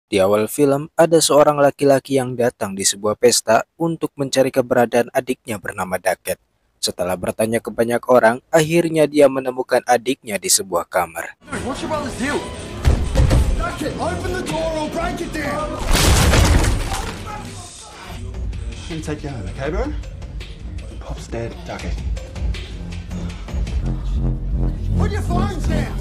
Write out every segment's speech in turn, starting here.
Di awal film, ada seorang laki-laki yang datang di sebuah pesta untuk mencari keberadaan adiknya bernama Daket. Setelah bertanya ke banyak orang, akhirnya dia menemukan adiknya di sebuah kamar. What your brothers do? Duck it! Open the door or break it down! I'm gonna take you home, okay, bro? Pop's dead. Duck it. Put your phones down!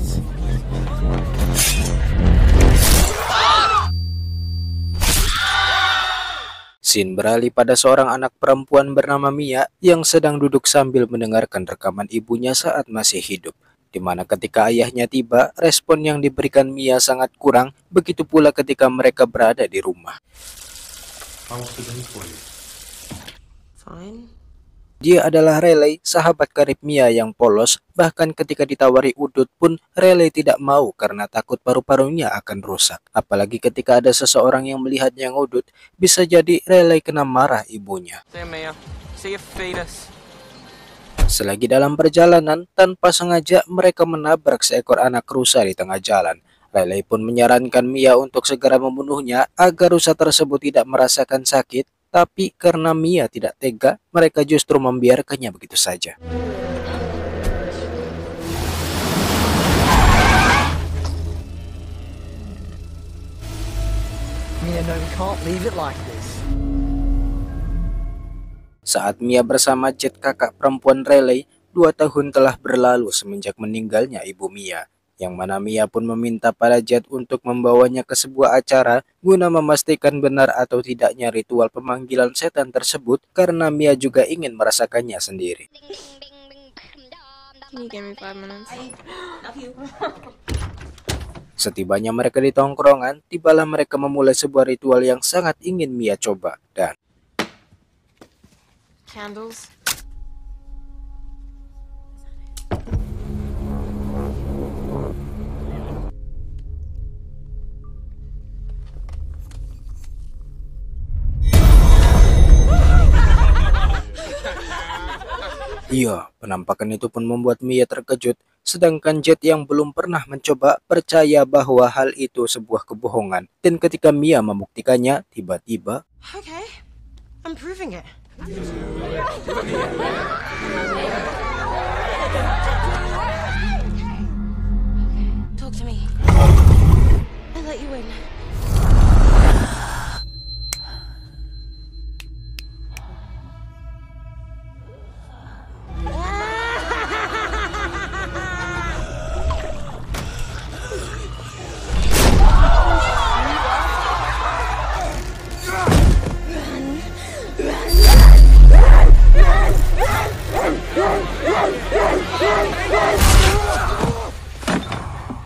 Scene beralih pada seorang anak perempuan bernama Mia yang sedang duduk sambil mendengarkan rekaman ibunya saat masih hidup. Di mana ketika ayahnya tiba, respon yang diberikan Mia sangat kurang, begitu pula ketika mereka berada di rumah. Fine. Dia adalah Riley, sahabat karib Mia yang polos, bahkan ketika ditawari udut pun Riley tidak mau karena takut paru-parunya akan rusak. Apalagi ketika ada seseorang yang melihatnya ngudut, bisa jadi Riley kena marah ibunya. See Mia. See your fetus. Selagi dalam perjalanan, tanpa sengaja mereka menabrak seekor anak rusa di tengah jalan. Riley pun menyarankan Mia untuk segera membunuhnya agar rusa tersebut tidak merasakan sakit. Tapi karena Mia tidak tega, mereka justru membiarkannya begitu saja. Mia, no, we can't leave it like this. Saat Mia bersama Jet, kakak perempuan Riley, 2 tahun telah berlalu semenjak meninggalnya ibu Mia. Yang mana Mia pun meminta pada Jet untuk membawanya ke sebuah acara guna memastikan benar atau tidaknya ritual pemanggilan setan tersebut karena Mia juga ingin merasakannya sendiri. Can you give me 5 minutes? Setibanya mereka di tongkrongan, tibalah mereka memulai sebuah ritual yang sangat ingin Mia coba. Dan Candles. iya, penampakan itu pun membuat Mia terkejut, sedangkan Jet yang belum pernah mencoba percaya bahwa hal itu sebuah kebohongan. Dan ketika Mia membuktikannya, tiba-tiba Okay. I'm proving it. Talk to me. I let you in.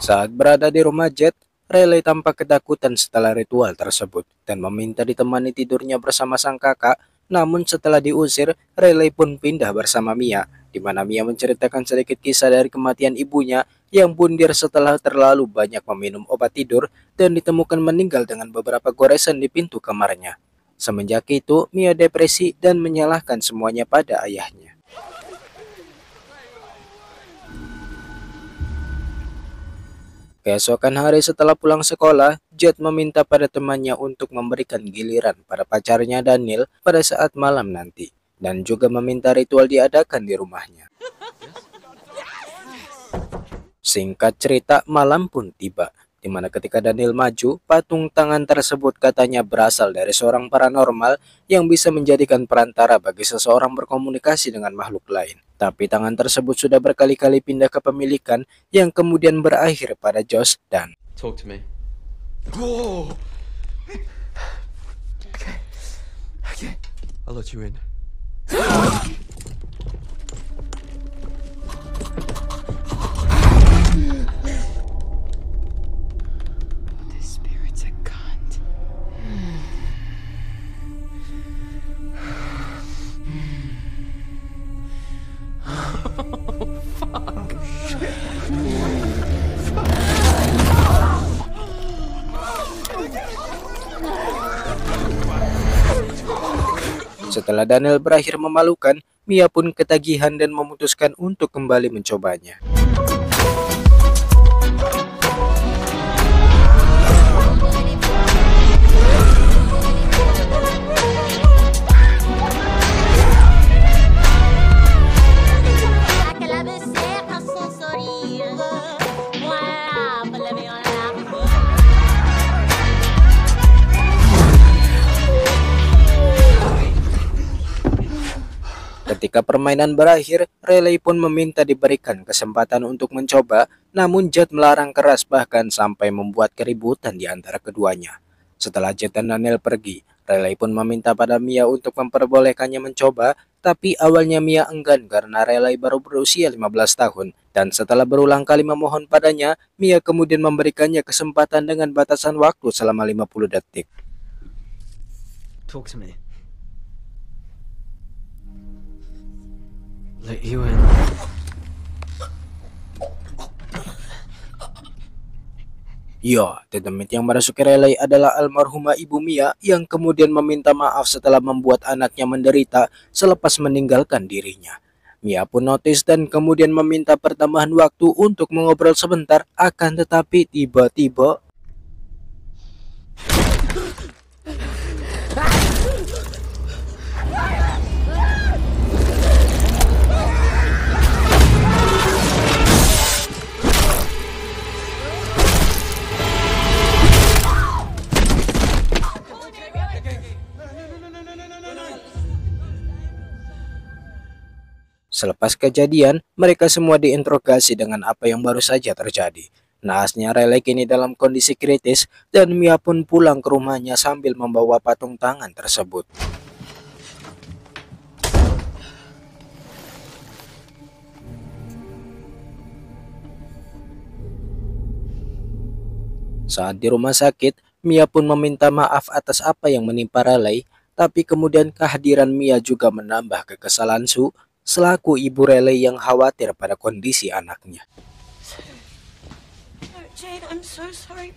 saat berada di rumah Jet, Riley tampak ketakutan setelah ritual tersebut dan meminta ditemani tidurnya bersama sang kakak. Namun setelah diusir, Riley pun pindah bersama Mia, di mana Mia menceritakan sedikit kisah dari kematian ibunya yang bundir setelah terlalu banyak meminum obat tidur dan ditemukan meninggal dengan beberapa goresan di pintu kamarnya. Semenjak itu, Mia depresi dan menyalahkan semuanya pada ayahnya. Keesokan hari setelah pulang sekolah, Jet meminta pada temannya untuk memberikan giliran pada pacarnya Daniel pada saat malam nanti, dan juga meminta ritual diadakan di rumahnya. Singkat cerita, malam pun tiba, di mana ketika Daniel maju, patung tangan tersebut katanya berasal dari seorang paranormal yang bisa menjadikan perantara bagi seseorang berkomunikasi dengan makhluk lain. Tapi tangan tersebut sudah berkali-kali pindah kepemilikan yang kemudian berakhir pada Josh dan Talk to me. Whoa! Okay. Okay. I'll let you in. The spirit's a cunt. setelah Daniel berakhir memalukan, Mia pun ketagihan dan memutuskan untuk kembali mencobanya. Ketika permainan berakhir, Riley pun meminta diberikan kesempatan untuk mencoba, namun Jet melarang keras bahkan sampai membuat keributan di antara keduanya. Setelah Jet dan Daniel pergi, Riley pun meminta pada Mia untuk memperbolehkannya mencoba, tapi awalnya Mia enggan karena Riley baru berusia 15 tahun. Dan setelah berulang kali memohon padanya, Mia kemudian memberikannya kesempatan dengan batasan waktu selama 50 detik. Talk to me. Let you in. Ya, dedemit yang merasuki Riley adalah almarhumah ibu Mia yang kemudian meminta maaf setelah membuat anaknya menderita selepas meninggalkan dirinya. Mia pun notice dan kemudian meminta pertambahan waktu untuk mengobrol sebentar, akan tetapi tiba-tiba selepas kejadian, mereka semua diinterogasi dengan apa yang baru saja terjadi. Naasnya Riley kini dalam kondisi kritis dan Mia pun pulang ke rumahnya sambil membawa patung tangan tersebut. Saat di rumah sakit, Mia pun meminta maaf atas apa yang menimpa Riley, tapi kemudian kehadiran Mia juga menambah kekesalan Sue selaku ibu Riley yang khawatir pada kondisi anaknya. No, Jade, I'm so sorry.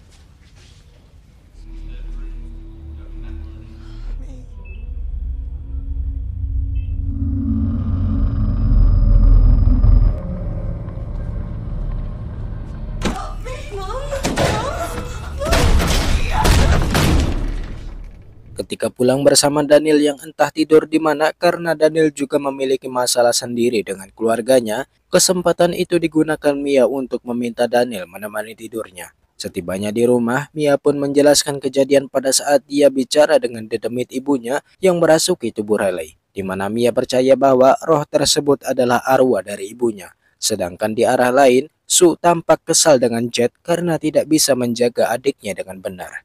Ketika pulang bersama Daniel yang entah tidur di mana karena Daniel juga memiliki masalah sendiri dengan keluarganya, kesempatan itu digunakan Mia untuk meminta Daniel menemani tidurnya. Setibanya di rumah, Mia pun menjelaskan kejadian pada saat dia bicara dengan dedemit ibunya yang merasuki tubuh Riley, di mana Mia percaya bahwa roh tersebut adalah arwah dari ibunya. Sedangkan di arah lain, Sue tampak kesal dengan Jet karena tidak bisa menjaga adiknya dengan benar.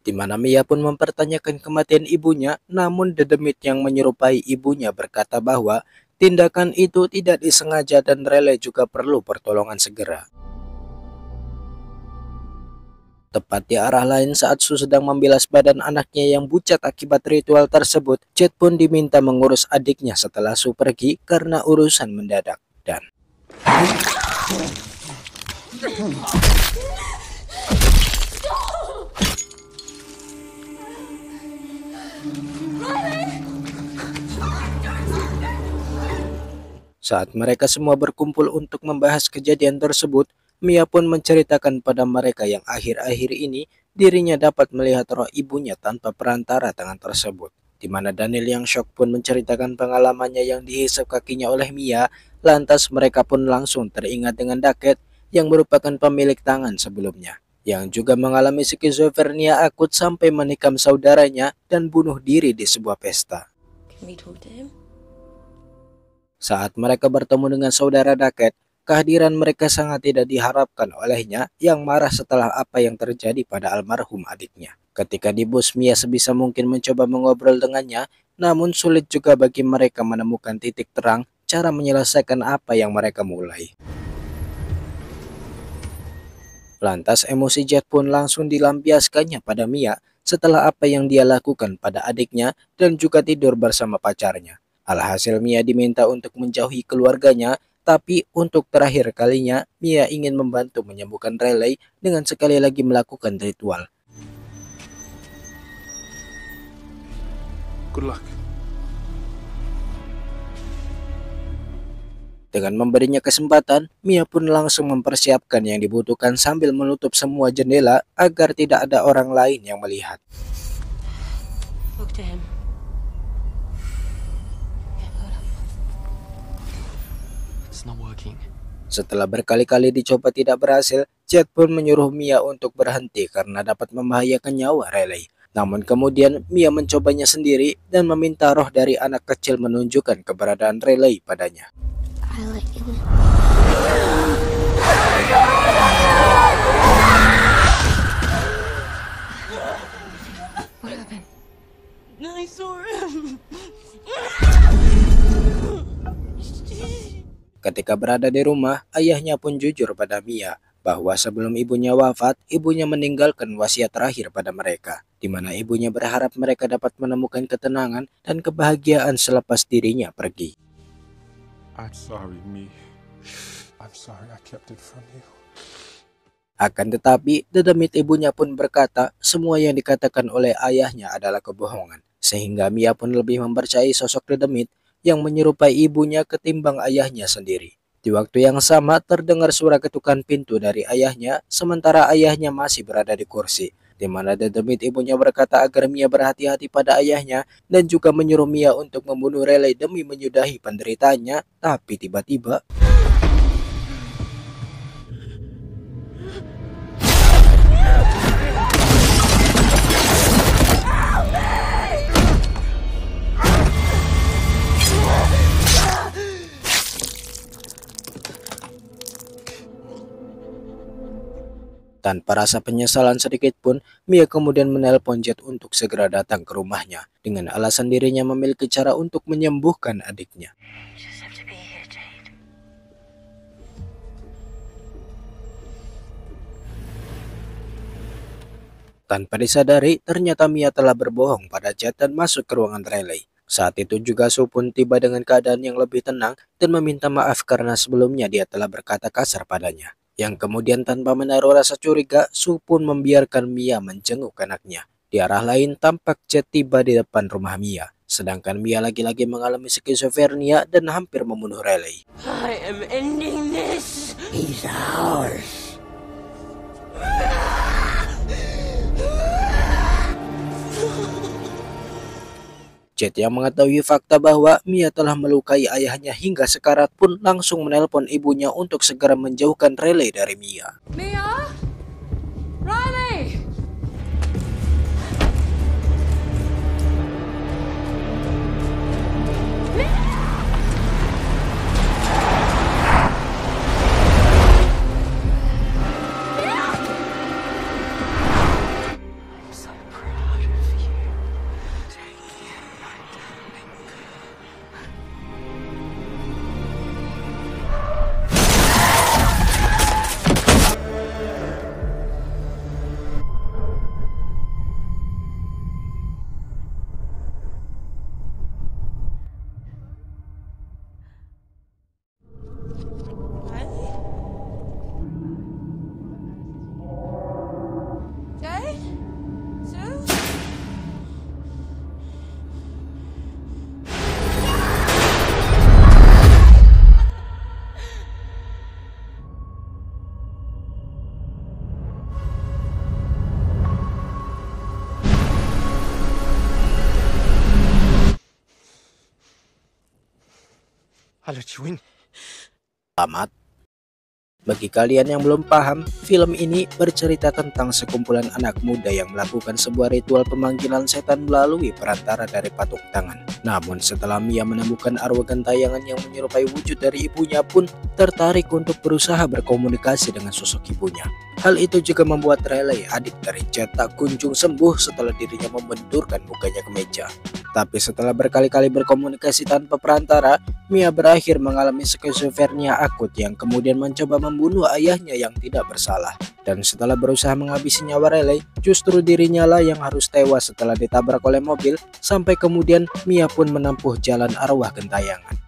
Di mana Mia pun mempertanyakan kematian ibunya, namun dedemit yang menyerupai ibunya berkata bahwa tindakan itu tidak disengaja dan Riley juga perlu pertolongan segera. Tepat di arah lain saat Sue sedang membilas badan anaknya yang pucat akibat ritual tersebut, Jet pun diminta mengurus adiknya setelah Sue pergi karena urusan mendadak. Dan saat mereka semua berkumpul untuk membahas kejadian tersebut, Mia pun menceritakan pada mereka yang akhir-akhir ini dirinya dapat melihat roh ibunya tanpa perantara tangan tersebut. Di mana Daniel yang shock pun menceritakan pengalamannya yang dihisap kakinya oleh Mia, lantas mereka pun langsung teringat dengan Duckett yang merupakan pemilik tangan sebelumnya, yang juga mengalami skizofrenia akut sampai menikam saudaranya dan bunuh diri di sebuah pesta. Can we talk to him? Saat mereka bertemu dengan saudara Duckett, kehadiran mereka sangat tidak diharapkan olehnya yang marah setelah apa yang terjadi pada almarhum adiknya. Ketika di bus, Mia sebisa mungkin mencoba mengobrol dengannya, namun sulit juga bagi mereka menemukan titik terang cara menyelesaikan apa yang mereka mulai. Lantas emosi Jet pun langsung dilampiaskannya pada Mia setelah apa yang dia lakukan pada adiknya dan juga tidur bersama pacarnya. Alhasil Mia diminta untuk menjauhi keluarganya, tapi untuk terakhir kalinya Mia ingin membantu menyembuhkan Riley dengan sekali lagi melakukan ritual. Good luck. Dengan memberinya kesempatan, Mia pun langsung mempersiapkan yang dibutuhkan sambil menutup semua jendela agar tidak ada orang lain yang melihat. Talk to him. Yeah, hold up. It's not working. Setelah berkali-kali dicoba tidak berhasil, Jet pun menyuruh Mia untuk berhenti karena dapat membahayakan nyawa Riley. Namun kemudian Mia mencobanya sendiri dan meminta roh dari anak kecil menunjukkan keberadaan Riley padanya. I let you in. What happened? I saw him. Ketika berada di rumah, ayahnya pun jujur pada Mia bahwa sebelum ibunya wafat, ibunya meninggalkan wasiat terakhir pada mereka, di mana ibunya berharap mereka dapat menemukan ketenangan dan kebahagiaan selepas dirinya pergi. I'm sorry, me. I'm sorry I kept it from you. Akan tetapi, dedemit ibunya pun berkata semua yang dikatakan oleh ayahnya adalah kebohongan, sehingga Mia pun lebih mempercayai sosok dedemit yang menyerupai ibunya ketimbang ayahnya sendiri. Di waktu yang sama terdengar suara ketukan pintu dari ayahnya, sementara ayahnya masih berada di kursi, di mana dedemit ibunya berkata agar Mia berhati-hati pada ayahnya dan juga menyuruh Mia untuk membunuh Riley demi menyudahi penderitaannya, tapi tiba-tiba tanpa rasa penyesalan sedikit pun, Mia kemudian menelpon Jet untuk segera datang ke rumahnya dengan alasan dirinya memiliki cara untuk menyembuhkan adiknya. Just have to be here, Jade. Tanpa disadari, ternyata Mia telah berbohong pada Jet dan masuk ke ruangan Riley. Saat itu juga Sue pun tiba dengan keadaan yang lebih tenang dan meminta maaf karena sebelumnya dia telah berkata kasar padanya. Yang kemudian tanpa menaruh rasa curiga, Sue pun membiarkan Mia menjenguk anaknya. Di arah lain, tampak Jet tiba di depan rumah Mia. Sedangkan Mia lagi-lagi mengalami skizofrenia dan hampir membunuh Riley. I am ending this. He's ours. Jet yang mengetahui fakta bahwa Mia telah melukai ayahnya hingga sekarat pun langsung menelpon ibunya untuk segera menjauhkan Riley dari Mia. Mia? Riley! I'm so proud of you. Jade? Sue? I let you in. Tamat. Bagi kalian yang belum paham, film ini bercerita tentang sekumpulan anak muda yang melakukan sebuah ritual pemanggilan setan melalui perantara dari patung tangan. Namun setelah Mia menemukan arwah gentayangan yang menyerupai wujud dari ibunya pun tertarik untuk berusaha berkomunikasi dengan sosok ibunya. Hal itu juga membuat Riley, adik dari Jet, tak kunjung sembuh setelah dirinya membenturkan mukanya ke meja. Tapi setelah berkali-kali berkomunikasi tanpa perantara, Mia berakhir mengalami skizofrenia akut yang kemudian mencoba membunuh ayahnya yang tidak bersalah. Dan setelah berusaha menghabisi nyawa Riley, justru dirinya lah yang harus tewas setelah ditabrak oleh mobil, sampai kemudian Mia pun menempuh jalan arwah gentayangan.